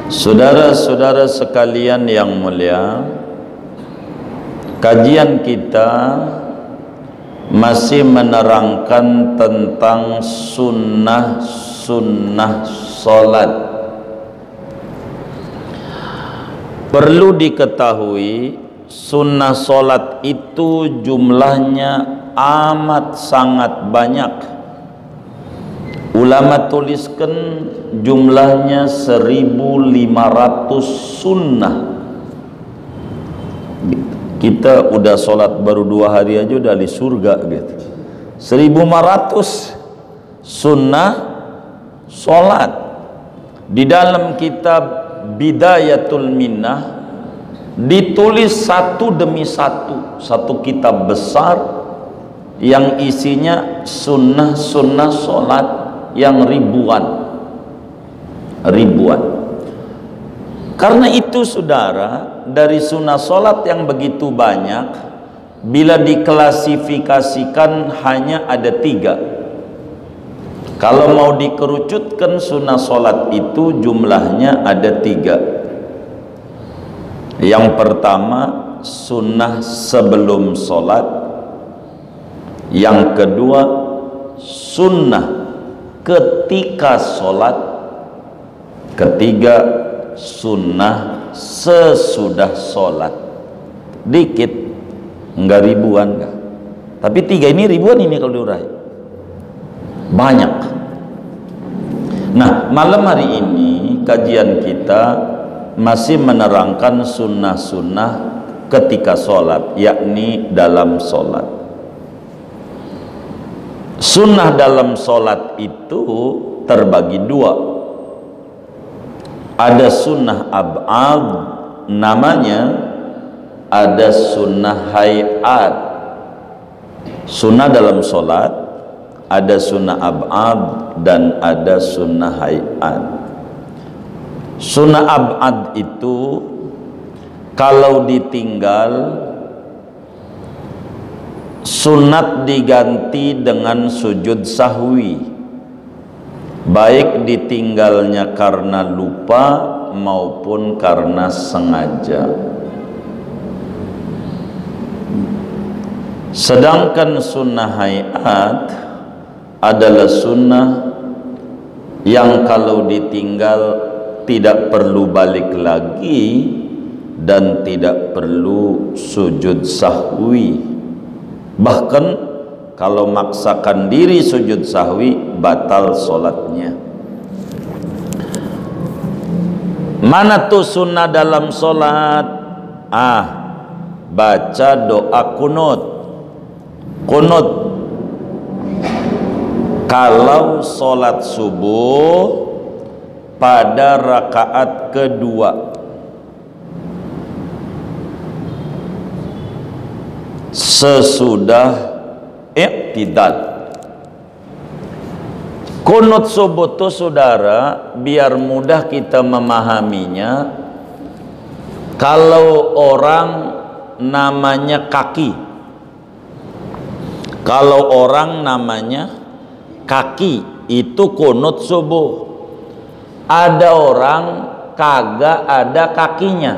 Saudara-saudara sekalian yang mulia, kajian kita masih menerangkan tentang sunnah-sunnah solat. Perlu diketahui, sunnah solat itu jumlahnya amat sangat banyak. Ulama tuliskan jumlahnya 1500 sunnah. Kita udah sholat baru 2 hari aja udah di surga gitu. 1500 sunnah sholat. Di dalam kitab Bidayatul Minnah ditulis satu demi satu, satu kitab besar yang isinya sunnah-sunnah sholat yang ribuan. Karena itu saudara, dari sunnah solat yang begitu banyak, bila diklasifikasikan hanya ada 3. Kalau mau dikerucutkan sunnah solat itu jumlahnya ada 3. Yang pertama sunnah sebelum solat, yang kedua sunnah ketika sholat, ketiga sunnah sesudah sholat. Dikit, enggak ribuan enggak. Tapi 3 ini ribuan ini kalau diurai. Banyak. Nah, malam hari ini kajian kita masih menerangkan sunnah-sunnah ketika sholat, yakni dalam sholat. Sunnah dalam sholat itu terbagi 2. Ada sunnah ab'ad namanya, ada sunnah hayat. Sunnah dalam sholat ada sunnah ab'ad dan ada sunnah hayat. Sunnah ab'ad itu kalau ditinggal sunat diganti dengan sujud sahwi, baik ditinggalnya karena lupa maupun karena sengaja. Sedangkan sunnah hayat adalah sunnah yang kalau ditinggal tidak perlu balik lagi dan tidak perlu sujud sahwi. Bahkan kalau maksakan diri sujud sahwi batal sholatnya. Mana tuh sunnah dalam sholat? Baca doa kunut. Kunut kalau sholat subuh pada rakaat kedua. Sesudah i'tidal. Kunut subuh itu saudara, biar mudah kita memahaminya, kalau orang namanya kaki, kalau orang namanya kaki itu kunut subuh. Ada orang kagak ada kakinya,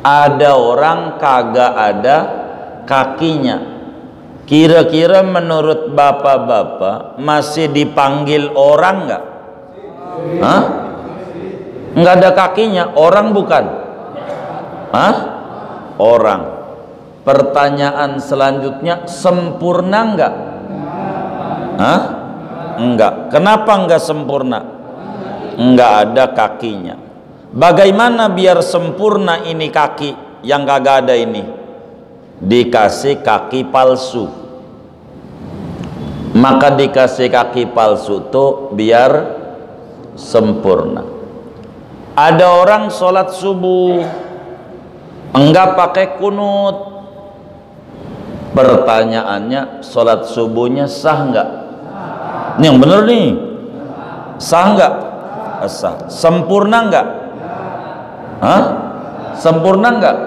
ada orang kagak ada kakinya. Kira-kira menurut bapak-bapak masih dipanggil orang nggak? Nggak ada kakinya, orang bukan? Orang. Pertanyaan selanjutnya, sempurna nggak? Enggak. Kenapa nggak sempurna? Nggak ada kakinya. Bagaimana biar sempurna ini kaki yang kagak ada ini? Dikasih kaki palsu. Maka dikasih kaki palsu tuh biar sempurna. Ada orang sholat subuh enggak pakai kunut. Pertanyaannya, sholat subuhnya sah enggak? Ini yang bener nih. Sah enggak? Sah. Sempurna enggak? Sempurna enggak?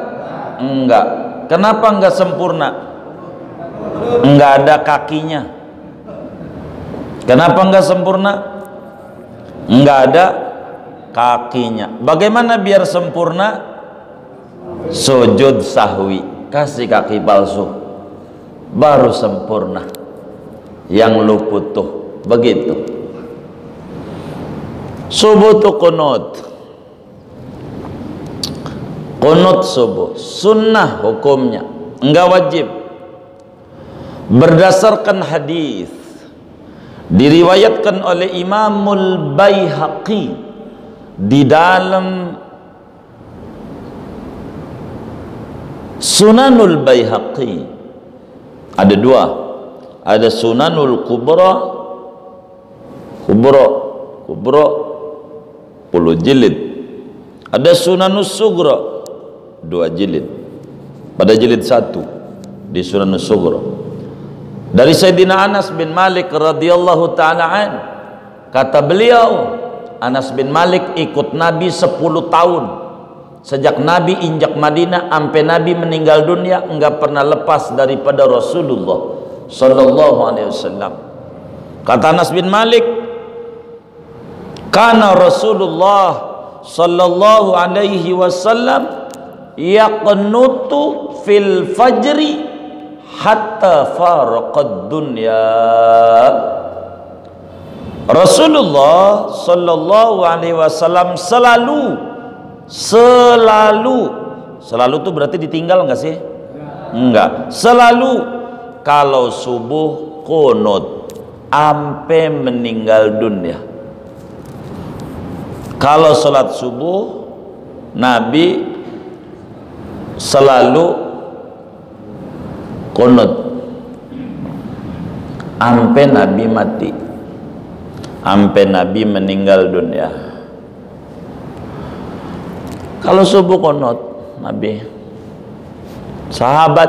Enggak. Kenapa enggak sempurna? Enggak ada kakinya. Kenapa enggak sempurna? Enggak ada kakinya. Bagaimana biar sempurna? Sujud sahwi, kasih kaki palsu, baru sempurna. Yang luput tuh begitu. Subuh tuh kunut. Kunut subuh sunnah hukumnya, enggak wajib. Berdasarkan hadis diriwayatkan oleh Imamul Baihaqi di dalam Sunanul Baihaqi. Ada dua, ada Sunanul Kubra 10 jilid, ada Sunanus Sugra 2 jilid. Pada jilid 1 di Sunanus Sugra dari Sayyidina Anas bin Malik radhiyallahu ta'ala an, kata beliau, Anas bin Malik ikut Nabi 10 tahun. Sejak Nabi injak Madinah sampai Nabi meninggal dunia, enggak pernah lepas daripada Rasulullah sallallahu alaihi wasallam. Kata Anas bin Malik, kana Rasulullah sallallahu alaihi wasallam yaqnutu fil fajri hatta faraqad dunya. Rasulullah sallallahu alaihi wasallam selalu tuh berarti ditinggal enggak sih? Enggak. Selalu kalau subuh kunut sampai meninggal dunia. Kalau salat subuh Nabi selalu kunut sampai Nabi mati, sampai Nabi meninggal dunia. Kalau subuh kunut, Nabi, sahabat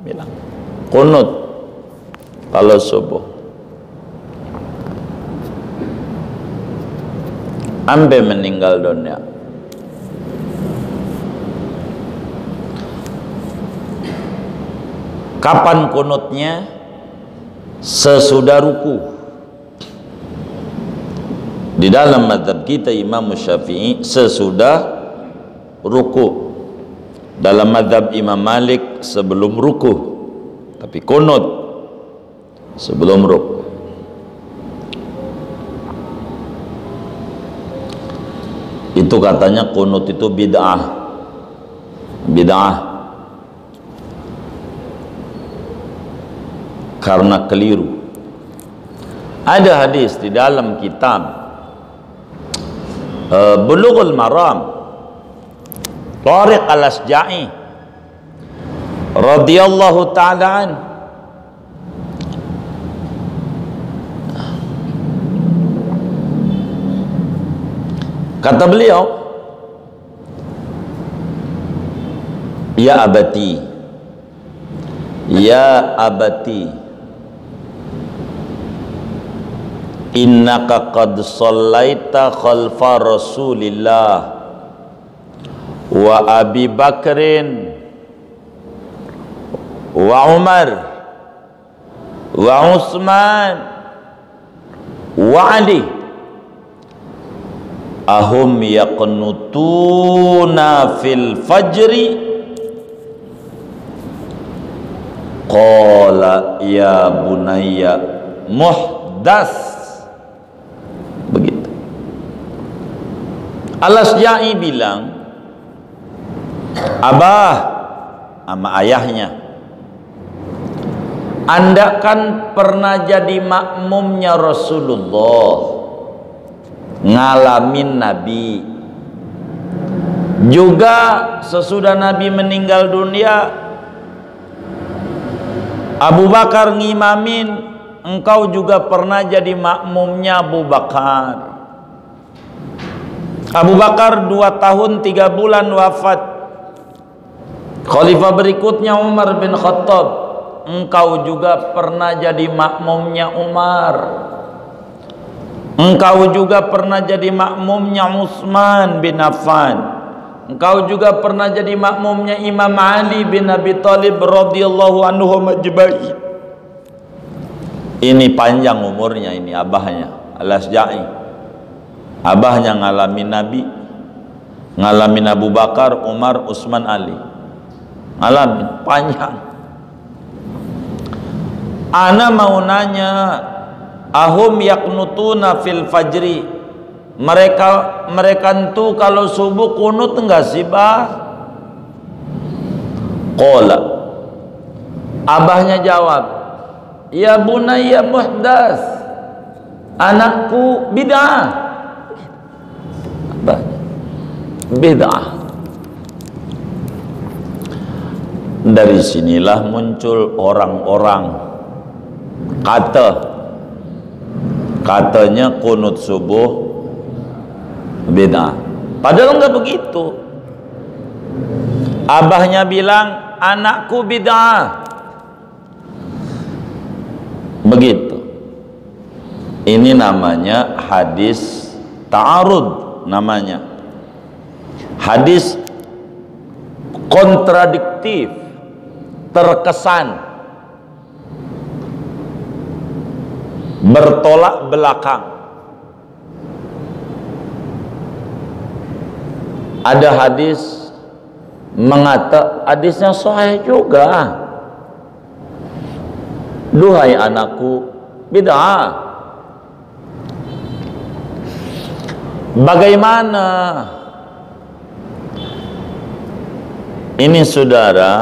bilang kunut kalau subuh sampai meninggal dunia. Kapan kunutnya? Sesudah ruku. Di dalam mazhab kita Imam Syafi'i sesudah ruku. Dalam mazhab Imam Malik sebelum ruku, tapi kunut sebelum ruku. Itu katanya kunut itu bid'ah. Karena keliru. Ada hadis di dalam kitab Bulughul Maram, Tariq Al-Asja'i radhiyallahu ta'ala an, kata beliau, ya abati innaka qad shallaita khalfa Rasulillah wa Abi Bakrin wa Umar wa Utsman wa Ali, ahum yaqnutuna fil fajri, qala ya bunayya muhdas. Begitu. Al-Asja'i bilang, Abah sama ayahnya, Anda kan pernah jadi makmumnya Rasulullah, ngalamin Nabi juga. Sesudah Nabi meninggal dunia, Abu Bakar ngimamin, engkau juga pernah jadi makmumnya Abu Bakar. Abu Bakar 2 tahun 3 bulan wafat. Khalifah berikutnya Umar bin Khattab, engkau juga pernah jadi makmumnya Umar. Engkau juga pernah jadi makmumnya Utsman bin Affan. Engkau juga pernah jadi makmumnya Imam Ali bin Abi Thalib radhiyallahu anhu majma'in. Ini panjang umurnya, ini abahnya Al-Asja'i. Abahnya ngalamin Nabi, ngalamin Abu Bakar, Umar, Utsman, Ali, ngalamin panjang. Ana mau nanya, ahum yaknutuna fil fajri, mereka itu kalau subuh kunut enggak sih bah? Qala, abahnya jawab, ya bunayya muhdas, anakku bid'ah. Bid'ah. Dari sinilah muncul orang-orang katanya kunut subuh bid'ah, padahal enggak begitu. Abahnya bilang anakku bid'ah, begitu. Ini namanya hadis ta'arud, namanya hadis kontradiktif, terkesan, bertolak belakang. Ada hadis mengata, hadisnya sahih juga, duhai anakku bid'ah. Bagaimana ini saudara?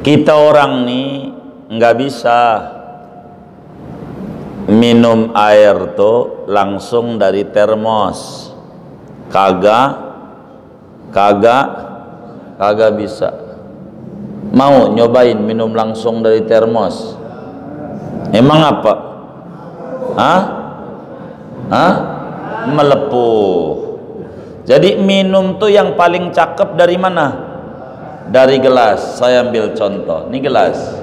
Kita orang nih nggak bisa minum air tuh langsung dari termos, kagak bisa. Mau nyobain minum langsung dari termos? Emang apa? Melepuh. Jadi minum tuh yang paling cakep dari mana? Dari gelas. Saya ambil contoh, ini gelas.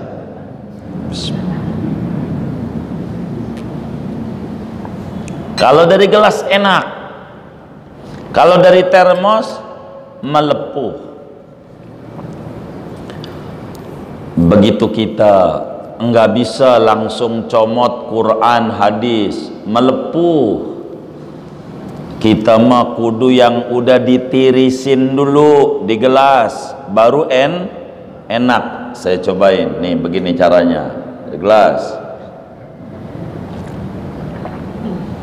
Kalau dari gelas enak, kalau dari termos melepuh. Begitu kita enggak bisa langsung comot Quran, hadis, melepuh. Kita mah kudu yang udah ditirisin dulu di gelas, baru enak. Saya cobain, nih begini caranya, di gelas.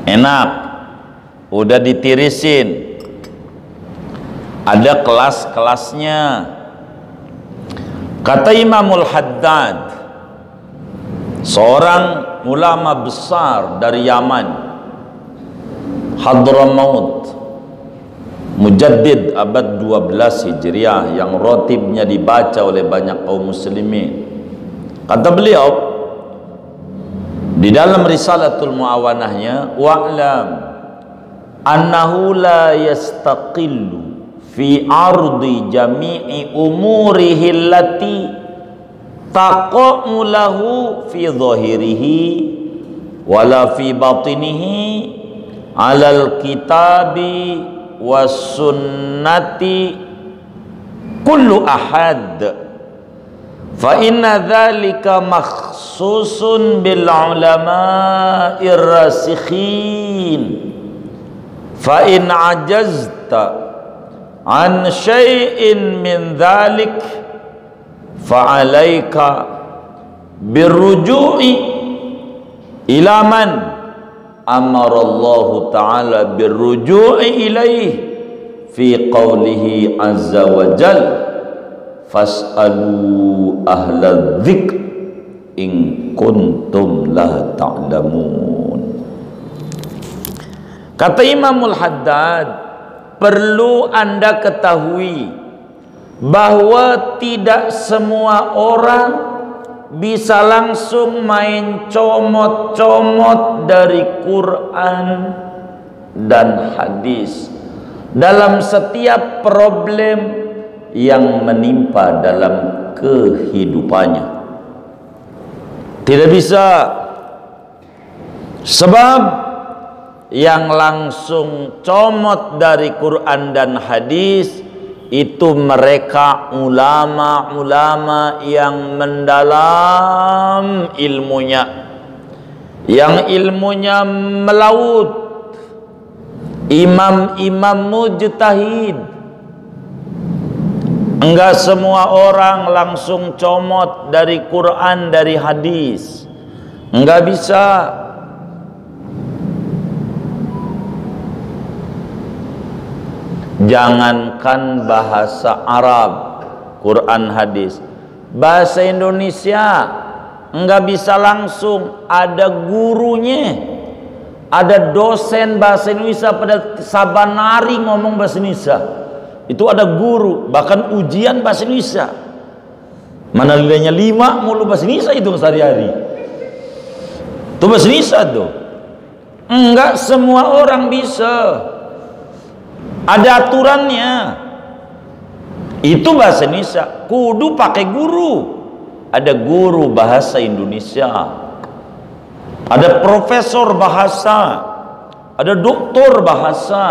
Enak, udah ditirisin. Ada kelas-kelasnya. Kata Imamul Haddad, seorang ulama besar dari Yaman, Hadramaut, mujaddid abad 12 Hijriah, yang rotibnya dibaca oleh banyak kaum muslimin. Kata beliau di dalam Risalatul Muawanahnya, wa'lam annahu la yastaqillu fi ardi jami'i umurihi allati taqa'u lahu fi zahirihi wala fi batinihi alal kitabi was sunnati kullu ahad, fa inna dhalika makhsusun bil ulama'ir rasikhin, fa in ajazta an syai'in min dhalik fa'alaika birruju'i ila man amarallahu ta'ala birruju'i ilaih fi qawlihi azza wa jal fas'alu ahla dzikr in kuntum la ta'lamun. Kata Imamul Haddad, perlu Anda ketahui bahwa tidak semua orang bisa langsung main comot-comot dari Quran dan hadis dalam setiap problem yang menimpa dalam kehidupannya. Tidak bisa. Sebab yang langsung comot dari Quran dan hadis itu mereka ulama-ulama yang mendalam ilmunya, yang ilmunya melaut, imam-imam mujtahid. Enggak semua orang langsung comot dari Quran, dari hadis. Enggak bisa. Jangankan bahasa Arab, Quran, hadis, bahasa Indonesia enggak bisa langsung. Ada gurunya, ada dosen bahasa Indonesia pada Sabanari ngomong bahasa Indonesia. Itu ada guru, bahkan ujian bahasa Indonesia. Mana nilainya 5 mulu bahasa Indonesia itu sehari-hari. Itu bahasa Indonesia tuh. Enggak semua orang bisa. Ada aturannya. Itu bahasa Indonesia, kudu pakai guru. Ada guru bahasa Indonesia. Ada profesor bahasa. Ada doktor bahasa.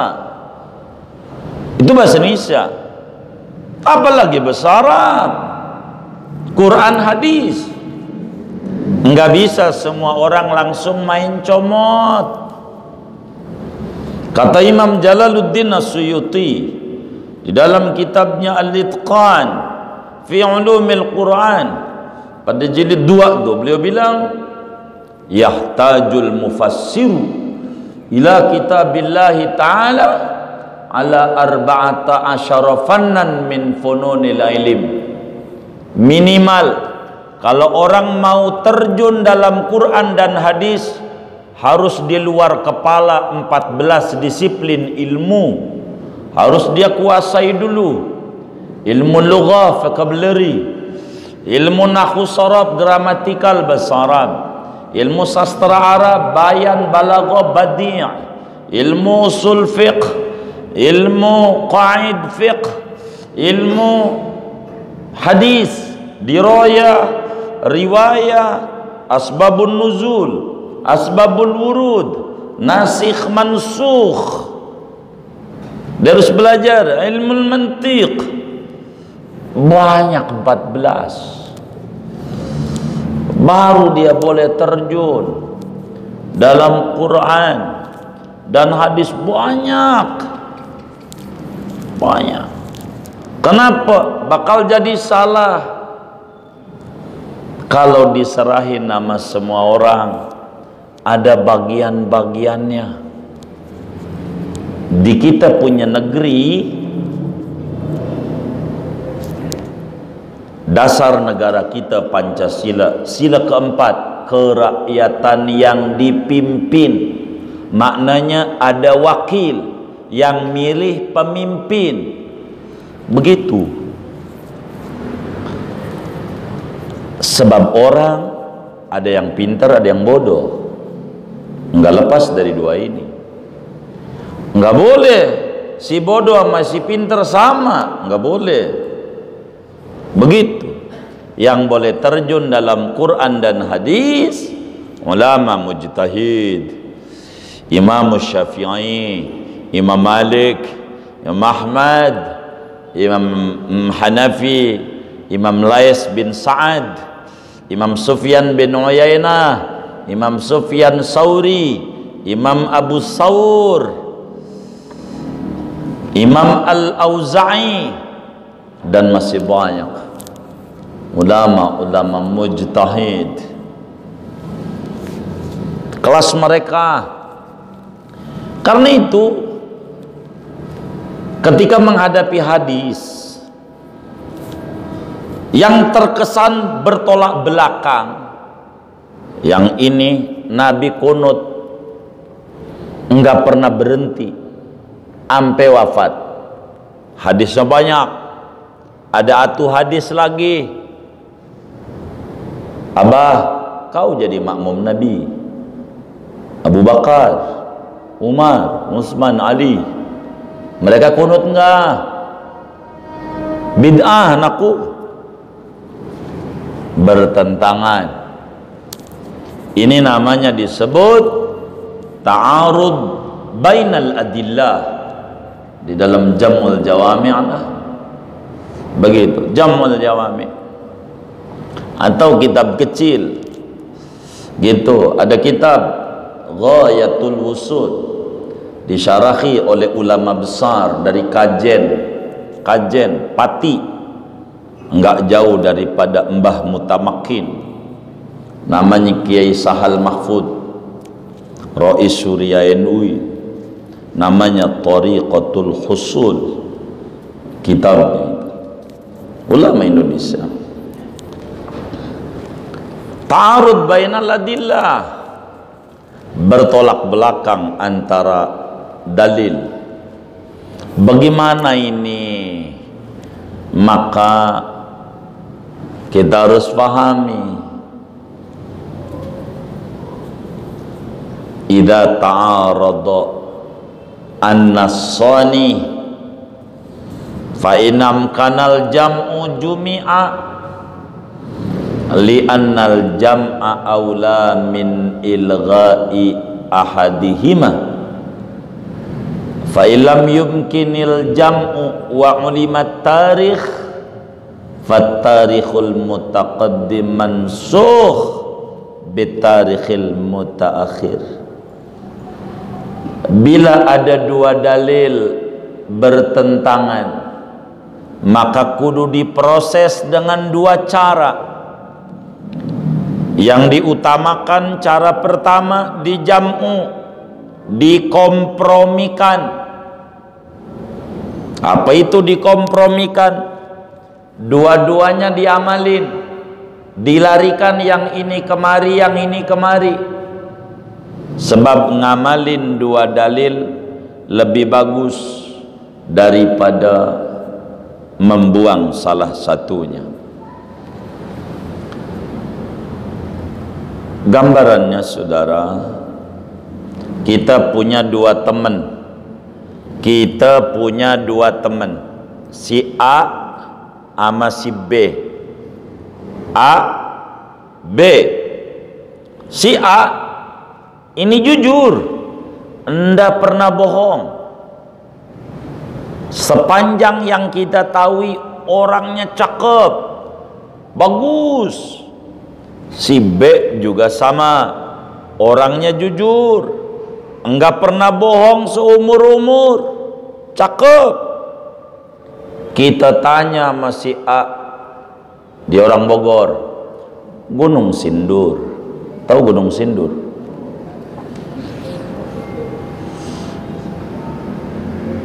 Itu bahasa Indonesia. Apalagi bahasa Arab, Quran, hadis. Enggak bisa semua orang langsung main comot. Kata Imam Jalaluddin As-Suyuti di dalam kitabnya Al-Itqan fi Ulumil Quran pada jilid 2 tuh beliau bilang, yahtajul mufassiru ila kitabillahi ta'ala ala arba'ata asyara fannan min fununil ilm. Minimal kalau orang mau terjun dalam Quran dan hadis, harus di luar kepala 14 disiplin ilmu harus dia kuasai dulu. Ilmu lughah, vocabulary, ilmu nahwu saraf, gramatikal bahasa Arab, ilmu sastra Arab, bayan, balaghah, badi', ilmu usul fiqh, ilmu qaid fiqh, ilmu hadis, diraya, riwayah, asbabun nuzul, asbabul wurud, nasikh mansukh. Dia harus belajar ilmu mantiq. Banyak 14. Baru dia boleh terjun dalam Quran dan hadis. Banyak. Kenapa? Bakal jadi salah kalau diserahin nama semua orang. Ada bagian-bagiannya. Di kita punya negeri, dasar negara kita Pancasila, sila keempat, kerakyatan yang dipimpin. Maknanya ada wakil yang milih pemimpin. Begitu. Sebab orang ada yang pintar, ada yang bodoh. Enggak lepas dari dua ini. Enggak boleh si bodoh sama si pintar sama, enggak boleh. Begitu. Yang boleh terjun dalam Quran dan hadis ulama mujtahid, Imam Syafi'i, Imam Malik, Imam Ahmad, Imam Hanafi, Imam Lais bin Sa'ad, Imam Sufyan bin Uyainah, Imam Sufyan Sauri, Imam Abu Saur, Imam Al-Auza'i, dan masih banyak ulama-ulama mujtahid. Kelas mereka. Karena itu ketika menghadapi hadis yang terkesan bertolak belakang, yang ini Nabi kunut enggak pernah berhenti sampai wafat, hadisnya banyak. Ada atu hadis lagi, Abah, kau jadi makmum Nabi, Abu Bakar, Umar, Utsman, Ali, mereka kunut enggak? Bid'ah anakku. Bertentangan. Ini namanya disebut ta'arud bainal adillah di dalam Jam'ul Jawami'. Begitu, Jam'ul Jawami'. Atau kitab kecil Gitu. Ada kitab Ghayatul Wusul disyarahi oleh ulama besar dari Kajen Pati, enggak jauh daripada Mbah Mutamakin, namanya Kiai Sahal Mahfud Rais Surya NUI, namanya Thariqatul Husul, kitabnya ulama Indonesia. Ta'arud bainal adillah, bertolak belakang antara dalil. Bagaimana ini? Maka kita harus pahami, idza ta'arada an-nassani fa inam kanal jam'u jumi'a li annal jam'a aula min ilgha'i ahadihima fa illam yumkinil jam'u wa ulimat tarikh fat tarikhul mutaqaddim mansukh bit tarikhil mutaakhir. Bila ada dua dalil bertentangan, maka kudu diproses dengan dua cara. Yang diutamakan cara pertama dijam'u, dikompromikan. Apa itu dikompromikan? Dua-duanya diamalin, dilarikan yang ini kemari, yang ini kemari. Sebab ngamalin dua dalil lebih bagus daripada membuang salah satunya. Gambarannya saudara, kita punya dua teman. Kita punya dua teman, si A sama si B. A, B. Si A ini jujur, enggak pernah bohong. Sepanjang yang kita tahu orangnya cakep, bagus. Si B juga sama, orangnya jujur, enggak pernah bohong seumur-umur, cakep. Kita tanya sama si A, dia orang Bogor, Gunung Sindur. Tahu Gunung Sindur?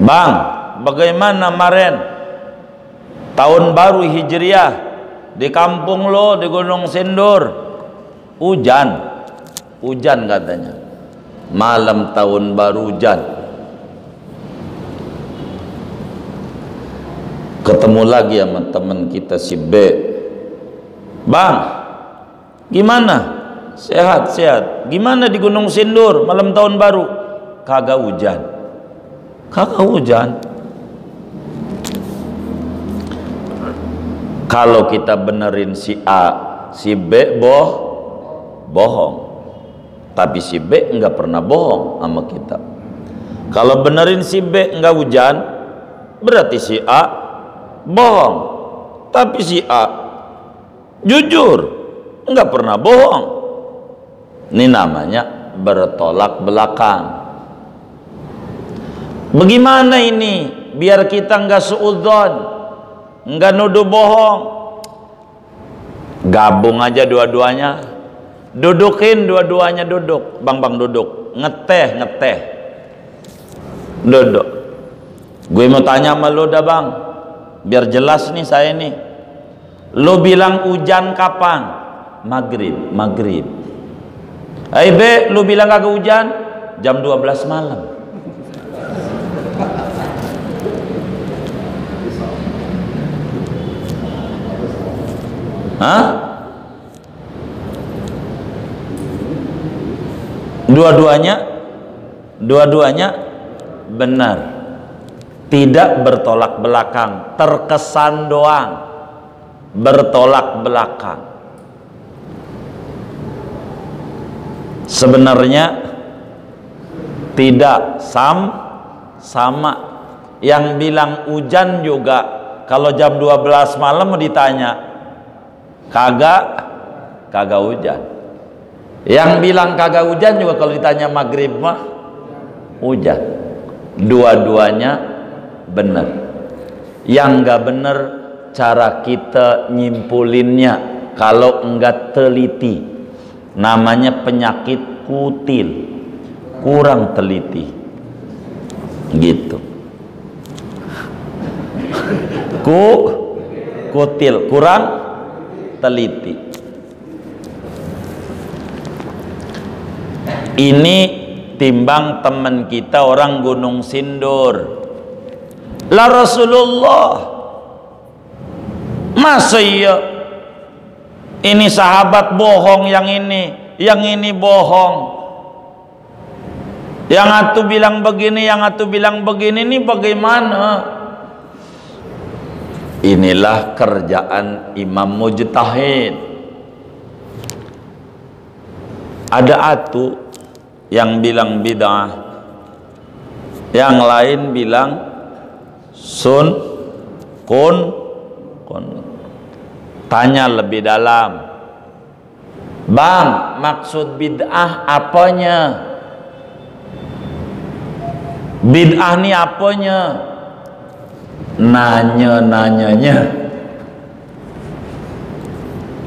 Bang, bagaimana kemarin tahun baru Hijriah di kampung lo di Gunung Sindur? Hujan katanya. Malam tahun baru hujan. Ketemu lagi sama teman kita si B. Bang, gimana? Sehat. Gimana di Gunung Sindur malam tahun baru? Kagak hujan. Kalau kita benerin si A, si B bohong. Tapi si B enggak pernah bohong sama kita. Kalau benerin si B enggak hujan, berarti si A bohong. Tapi si A jujur, enggak pernah bohong. Ini namanya bertolak belakang. Bagaimana ini biar kita enggak suudzon, enggak nuduh bohong? Gabung aja dua-duanya, dudukin dua-duanya, duduk. Bang duduk, ngeteh duduk. Gue mau tanya sama lo dah bang, biar jelas nih saya nih. Lo bilang hujan kapan? Maghrib. Hai be, lo bilang kagak hujan jam 12 malam. Hah? Dua-duanya benar, tidak bertolak belakang, terkesan doang bertolak belakang. Sebenarnya tidak sama. Yang bilang hujan juga kalau jam 12 malam ditanya, kagak hujan. Yang bilang kagak hujan juga kalau ditanya maghrib mah hujan. Dua-duanya benar. Yang nggak benar cara kita nyimpulinnya kalau enggak teliti. Namanya penyakit kutil, kurang teliti gitu. Kutil, kurang teliti. Ini timbang teman kita orang Gunung Sindur. Lah Rasulullah, masa iya ini sahabat bohong, yang ini bohong, yang atu bilang begini, yang atu bilang begini, ini bagaimana? Inilah kerjaan imam mujtahid. Ada atu yang bilang bid'ah, yang lain bilang kun. Tanya lebih dalam, bang, maksud bid'ah apanya? Bid'ah ini apanya? Nanyanya,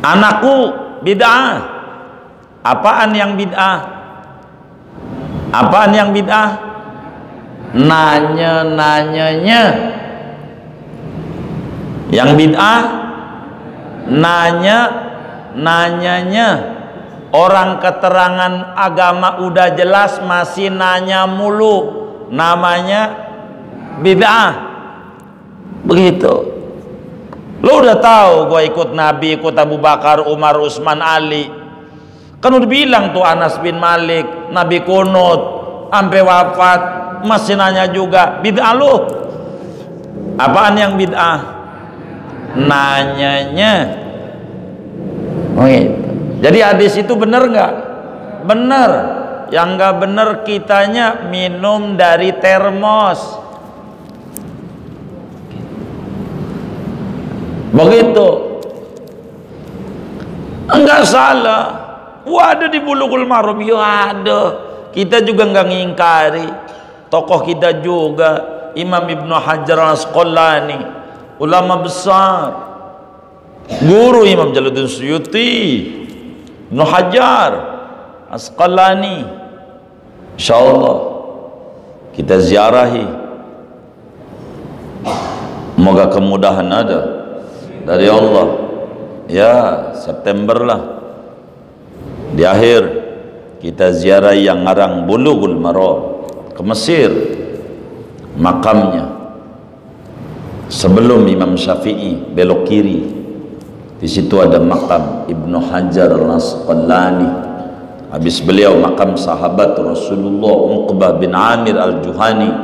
anakku bid'ah. Apaan yang bid'ah? Apaan yang bid'ah? Nanyanya. Yang bid'ah nanyanya. Orang keterangan agama udah jelas masih nanya mulu, namanya bid'ah. Begitu. Lo udah tahu gue ikut Nabi, ikut Abu Bakar, Umar, Utsman, Ali. Kan udah bilang tuh Anas bin Malik, Nabi kunut sampai wafat masih nanya juga. Bid'ah lo. Apaan yang bid'ah? Nanyanya. Oh gitu. Jadi hadis itu benar nggak? Benar. Yang nggak benar kitanya minum dari termos. Begitu. Enggak salah. Wah, ada di Bulughul Maram. Ya ada. Kita juga nggak ngingkari. Tokoh kita juga Imam Ibnu Hajar Al-Asqalani, ulama besar, guru Imam Jalaluddin Suyuti, Ibnu Hajar Asqalani. Insyaallah kita ziarahi, semoga kemudahan ada dari Allah. Ya, September lah, di akhir kita ziarahi yang ngarang Bulughul Maram, ke Mesir, makamnya. Sebelum Imam Syafi'i belok kiri, di situ ada makam Ibnu Hajar Al-Asqalani. Habis beliau makam sahabat Rasulullah Uqbah bin Amir Al-Juhani,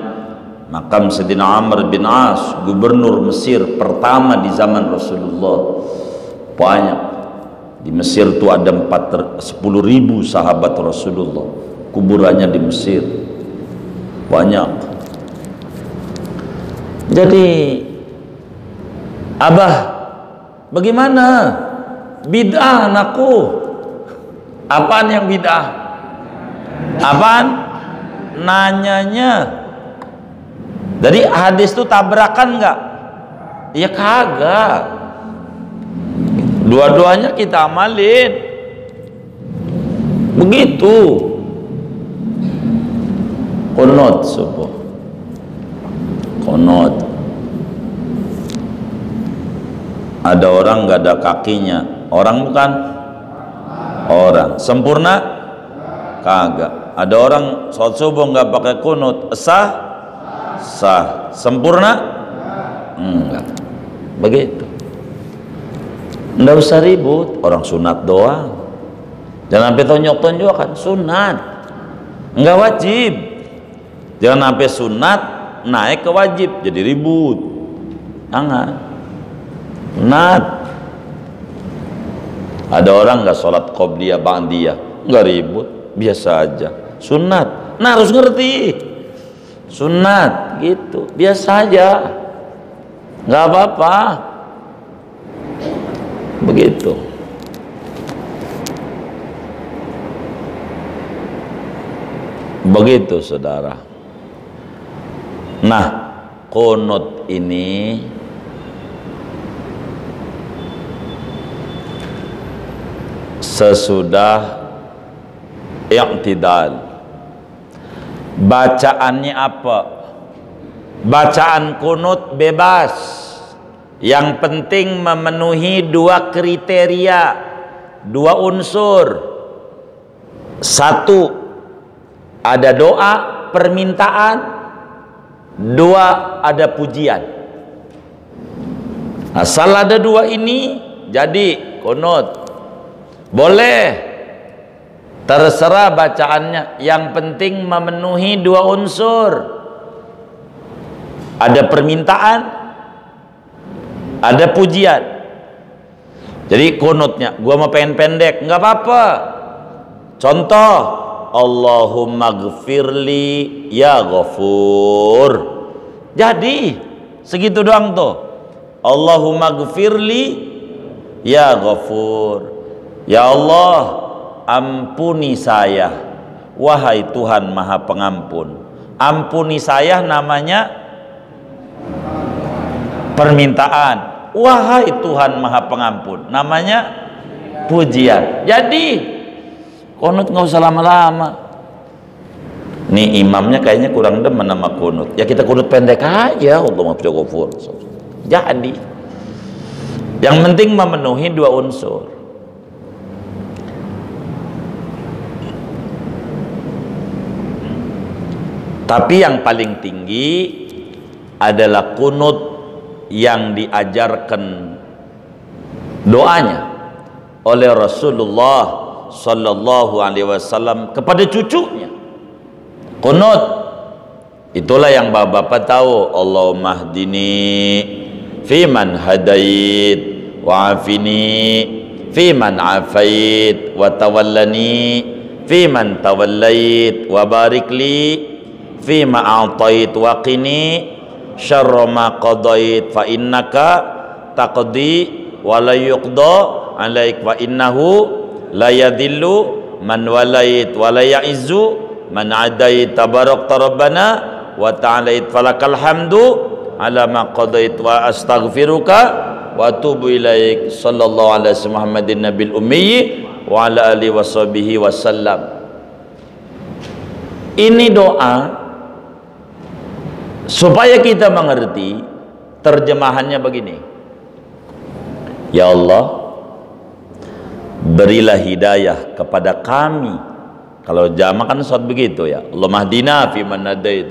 makam Sayyidina Amr bin As, gubernur Mesir pertama di zaman Rasulullah. Banyak di Mesir itu ada 10.000 sahabat Rasulullah, kuburannya di Mesir banyak. Jadi Abah, bagaimana? Bid'ah anakku. Apaan yang bid'ah? Apaan? Nanyanya. Jadi hadis itu tabrakan nggak? Ya kagak. Dua-duanya kita amalin. Begitu. Qunut subuh. Qunut. Ada orang nggak ada kakinya, orang bukan orang. Sempurna? Kagak. Ada orang sholat subuh nggak pakai kunut, sah? Sah. Sempurna? Enggak. Begitu. Nggak usah ribut, orang sunat doang. Jangan sampai tonjok-tonjokan, sunat. Nggak wajib. Jangan sampai sunat naik ke wajib, jadi ribut. Jangan. Sunat. Ada orang nggak sholat qobliyah ba'diyah, nggak ribut, biasa aja. Sunat. Nah harus ngerti. Sunat gitu, biasa aja, nggak apa-apa. Begitu. Begitu saudara. Nah, qunut ini sesudah i'tidal. Bacaannya apa? Bacaan qunut bebas, yang penting memenuhi dua kriteria, dua unsur. Satu, ada doa permintaan. Dua, ada pujian. Asal ada dua ini jadi qunut. Boleh, terserah bacaannya, yang penting memenuhi dua unsur. Ada permintaan, ada pujian. Jadi qunutnya, gua mau pengen pendek, nggak apa-apa. Contoh, Allahumma gfirli ya ghafur. Jadi segitu doang tuh. Allahumma gfirli ya ghafur. Ya Allah, ampuni saya, wahai Tuhan Maha Pengampun. Ampuni saya namanya permintaan. Wahai Tuhan Maha Pengampun namanya pujian. Jadi qunut nggak usah lama-lama. Nih imamnya kayaknya kurang demen sama qunut. Ya kita qunut pendek aja. Allahumma ghafur. Jadi yang penting memenuhi dua unsur. Tapi yang paling tinggi adalah qunut yang diajarkan doanya oleh Rasulullah Sallallahu Alaihi Wasallam kepada cucunya. Qunut itulah yang bapak-bapak tahu. Allahumma hdini fiman hadait wa afini fiman afait wa tawallani fiman tawallait wa barik li fima a'tait wa qini syarra ma qadait fa innaka taqdi wa la yuqda alaik wa innahu la yadhillu man walait wa la ya'izzu man adait tabarakta rabbana wa ta'alait falakal hamdu ala ma qadait wa astaghfiruka wa atubu ilaik. Sallallahu alaihi wasallam Muhammadin nabil ummi wa ala alihi washabihi wasallam. Ini doa supaya kita mengerti. Terjemahannya begini: ya Allah, berilah hidayah kepada kami. Kalau jamaah kan saat begitu ya. Allahumma hdina fi man hadait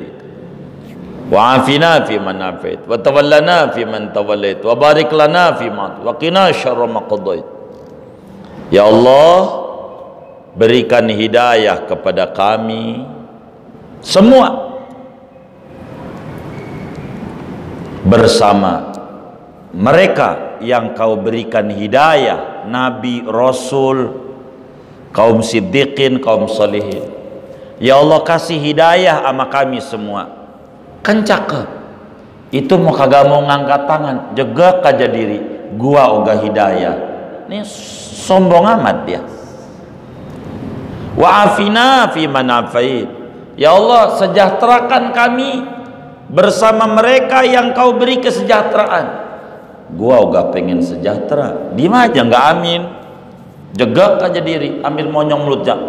wa afina fi man afait wa tawallana fi man tawallait wa barik lana fi ma wa qina syarra ma qadait. Ya Allah, berikan hidayah kepada kami semua bersama mereka yang kau berikan hidayah, nabi, rasul, kaum siddiqin, kaum salihin. Ya Allah, kasih hidayah sama kami semua. Kan cakep. Itu mau kagak mau ngangkat tangan, jegak aja diri, gua ogah hidayah. Ini sombong amat dia. Wa afina fi man afait. Ya Allah, sejahterakan kami bersama mereka yang kau beri kesejahteraan. Gua ogah pengen sejahtera, diem aja nggak amin, jegak aja diri, ambil monyong mulut jak.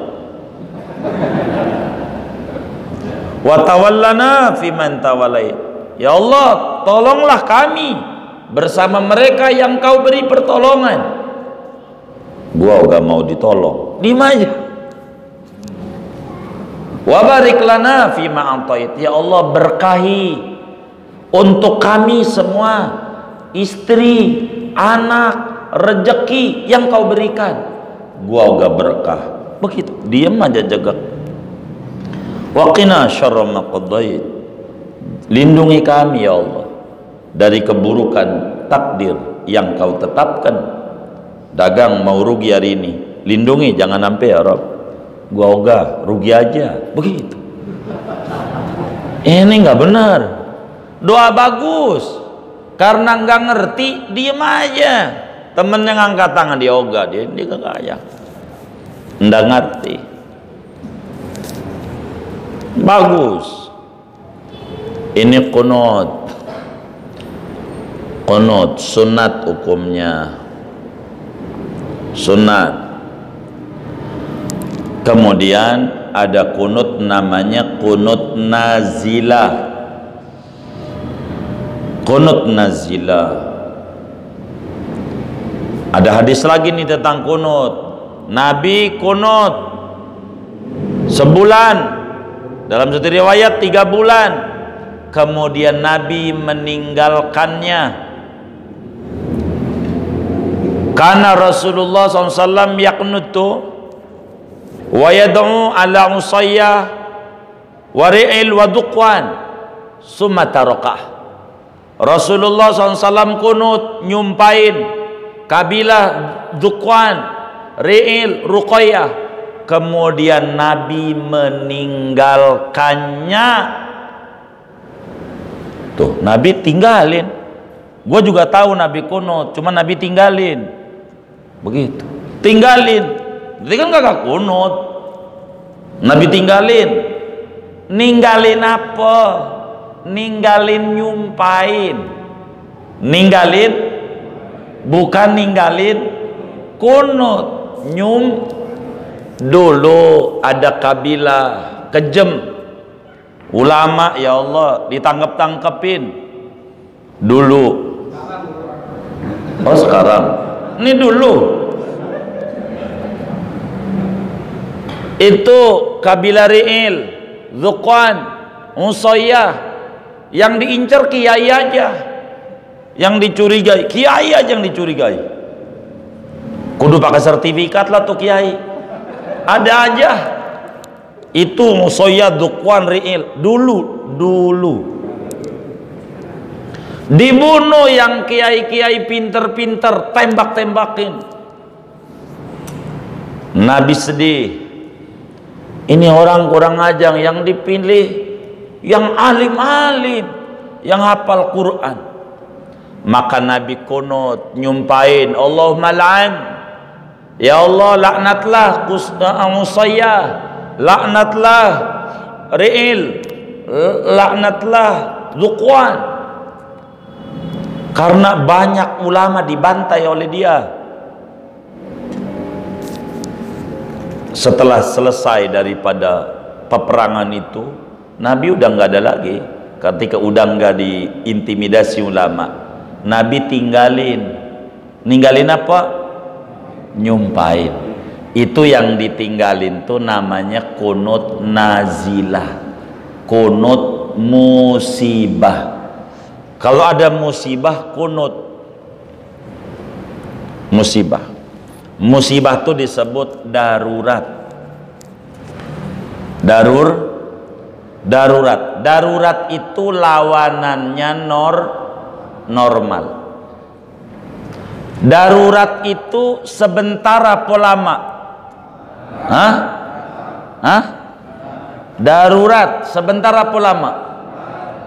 Wa tawallana fi man tawallait. Ya Allah, tolonglah kami bersama mereka yang kau beri pertolongan. Gua ogah mau ditolong, diem aja. Wa barik lana fi ma atait. Ya Allah, berkahi untuk kami semua, istri, anak, rezeki yang kau berikan. Gua ogah berkah. Begitu, diem aja jegak. Wa qina syarra ma qadait. Lindungi kami ya Allah dari keburukan takdir yang kau tetapkan. Dagang mau rugi hari ini, lindungi jangan sampai ya Rabb. Gua ogah rugi aja. Begitu. Ini nggak benar. Doa bagus, karena nggak ngerti diem aja. Temen yang angkat tangan dia ogah, dia kagak, nggak ngerti. Bagus. Ini qunut. Qunut sunat hukumnya. Sunat. Kemudian ada qunut namanya qunut nazilah. Qunut nazilah. Ada hadis lagi nih tentang qunut. Nabi qunut sebulan, dalam satu riwayat 3 bulan, kemudian Nabi meninggalkannya. Karena Rasulullah SAW yaqnutu wa yad'u ala usayyah wa ri'il wa duqwan summa tarakah. Rasulullah SAW kunut nyumpain kabilah Duqwan, Ri'il, Ruqayyah, kemudian Nabi meninggalkannya. Tuh, Nabi tinggalin. Gue juga tahu Nabi kunut, cuma Nabi tinggalin. Begitu, tinggalin. Berarti kan gak kunut. Nabi tinggalin. Ninggalin apa? Ninggalin nyumpain. Ninggalin, bukan ninggalin kunut. Dulu ada kabilah kejem, ulama, ya Allah, ditangkep-tangkepin dulu. Oh sekarang ini dulu itu kabilah Ri'il, Dzukwan, Usayyah, yang diincar kiai aja, yang dicurigai kiai aja, yang dicurigai. Kudu pakai sertifikat lah tuh kiai. Ada aja. Itu Usayyah, Dzukwan, Ri'il dulu. Dibunuh yang kiai-kiai pinter-pinter, tembak-tembakin. Nabi sedih. Ini orang kurang ajar, yang dipilih yang alim-alim, yang hafal Quran. Maka Nabi kunut nyumpain, Allahumma la'an, ya Allah laknatlah Usayyah, laknatlah Ri'il, laknatlah Dzukwan, karena banyak ulama dibantai oleh dia. Setelah selesai daripada peperangan itu, Nabi udah nggak ada lagi. Ketika udah nggak diintimidasi ulama, Nabi ninggalin apa? Nyumpain. Itu yang ditinggalin tuh namanya kunut nazilah, kunut musibah. Kalau ada musibah, kunut musibah. Musibah itu disebut darurat. Darurat itu lawanannya normal. Darurat itu sebentar apa lama? Darurat sebentar apa lama?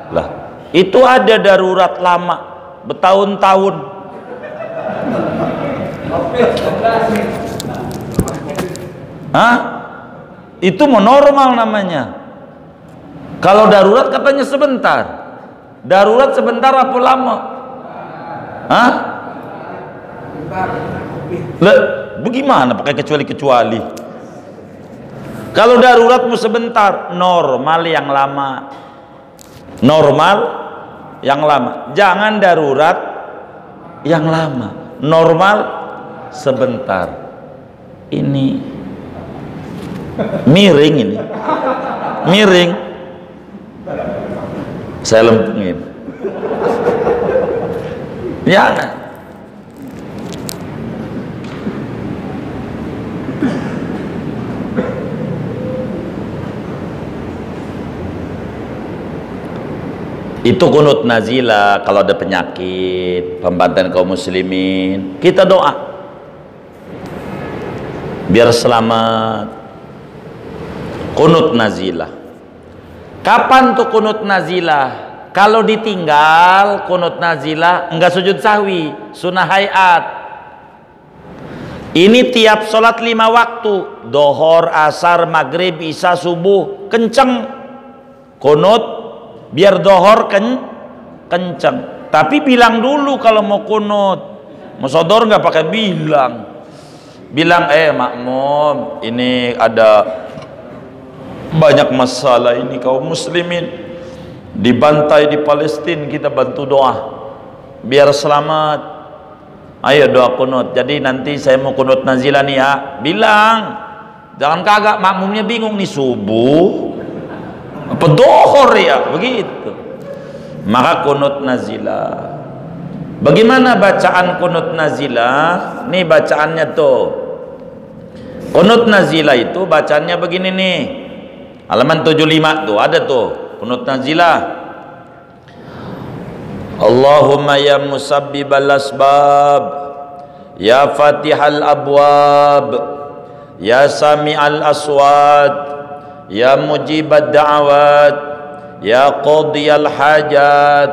Lah, itu ada darurat lama bertahun-tahun. Itu mau normal namanya. Kalau darurat katanya sebentar. Darurat sebentar apa lama? Bagaimana pakai kecuali-kecuali? Kalau darurat mau sebentar, normal yang lama. Normal yang lama. Jangan darurat yang lama. Normal sebentar. Ini miring ini. Miring. Saya lempengin. Jangan. Itu kunut nazilah. Kalau ada penyakit, pembantaian kaum muslimin, kita doa biar selamat. Kunut nazilah. Kapan tuh kunut nazilah? Kalau ditinggal kunut nazilah enggak sujud sahwi, sunnah hayat. Ini tiap sholat 5 waktu, dohor, asar, maghrib, isya, subuh, kenceng kunut biar dohor kencang, tapi bilang dulu kalau mau kunut. Mau sodor nggak pakai bilang makmum, ini ada banyak masalah ini kaum muslimin dibantai di Palestina, kita bantu doa biar selamat. Ayo doa kunut. Jadi nanti saya mau kunut nazilah nih ya, bilang, jangan kagak makmumnya bingung nih subuh apa dohor ya, begitu. Maka kunut nazilah. Bagaimana bacaan kunut nazilah? Nih bacaannya tuh. Kunut nazilah itu bacaannya begini nih. Halaman 75 tuh ada tuh kunut nazilah. Allahumma ya musabbibal asbab, ya fatihal abwab, ya sami'al aswat, ya mujibad da'awat, ya qadiyal hajat,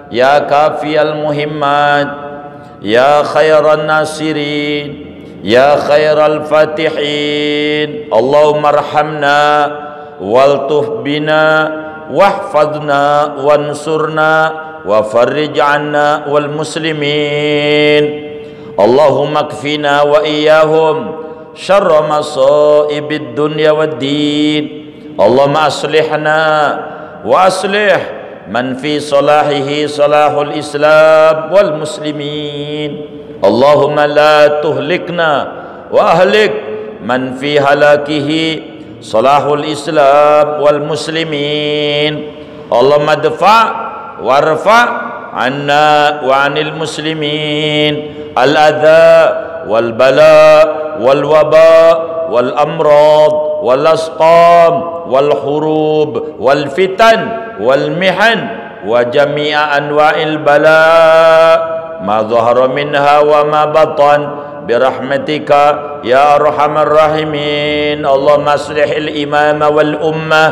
ya kafiyal muhimmat, ya khairan nasirin, ya khairal fatihin. Allahumma arhamna waltuh bina wahfadna wansurna wa farrij anna wal muslimin. Allahumma kfina wa iyahum syarra masaibid dunya wad din. Allahumma aslihna wa aslih man fi salahihi salahul islam wal muslimin. Allahumma la tuhlikna wa ahlik man fi halakihi salahul islam wal muslimin. Allahumma dfa' warfa' anna wa anil muslimin al adha wal bala wal waba wal amrad wal asqam wal hurub wal fitan wal mihan wa jami'a anwa'il bala ma zahara minha wa ma batan birahmatika ya arhamar rahimin. Allahumma aslihil imama wal ummah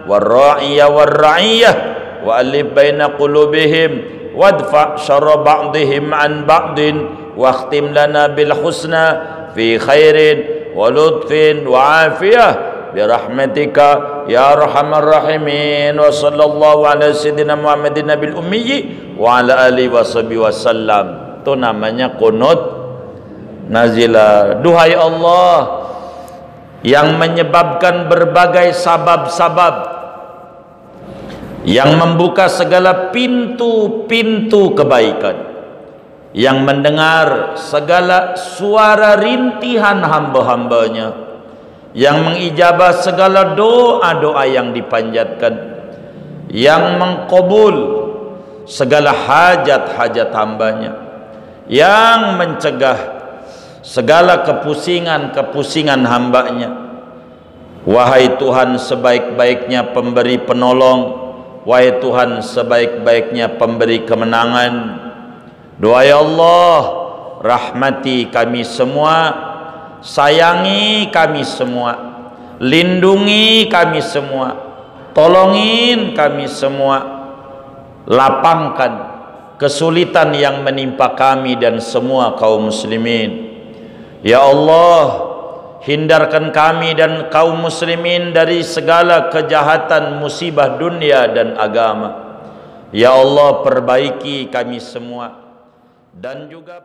wal ra'iyah wal ra'iyah wa alif baina qulubihim wadfa' syarra ba'dihim an ba'din wa akhtim lana bil husna fi khairin wa lutfin wa afiyah birahmatika ya arhamar rahimin. Wa sallallahu ala sayyidina Muhammadin nabil ummi wa ala alihi washabihi wasallam. Itu namanya kunut nazilah. Duhai Allah yang menyebabkan berbagai sabab-sabab yang membuka segala pintu-pintu kebaikan, yang mendengar segala suara rintihan hamba-hambanya, yang mengijabah segala doa-doa yang dipanjatkan, yang mengkabul segala hajat-hajat hambanya, yang mencegah segala kepusingan-kepusingan hambanya. Wahai Tuhan sebaik-baiknya pemberi penolong, wahai Tuhan sebaik-baiknya pemberi kemenangan, doa ya Allah, rahmati kami semua, sayangi kami semua, lindungi kami semua, tolongin kami semua, lapangkan kesulitan yang menimpa kami dan semua kaum muslimin. Ya Allah, hindarkan kami dan kaum muslimin dari segala kejahatan musibah dunia dan agama. Ya Allah, perbaiki kami semua dan juga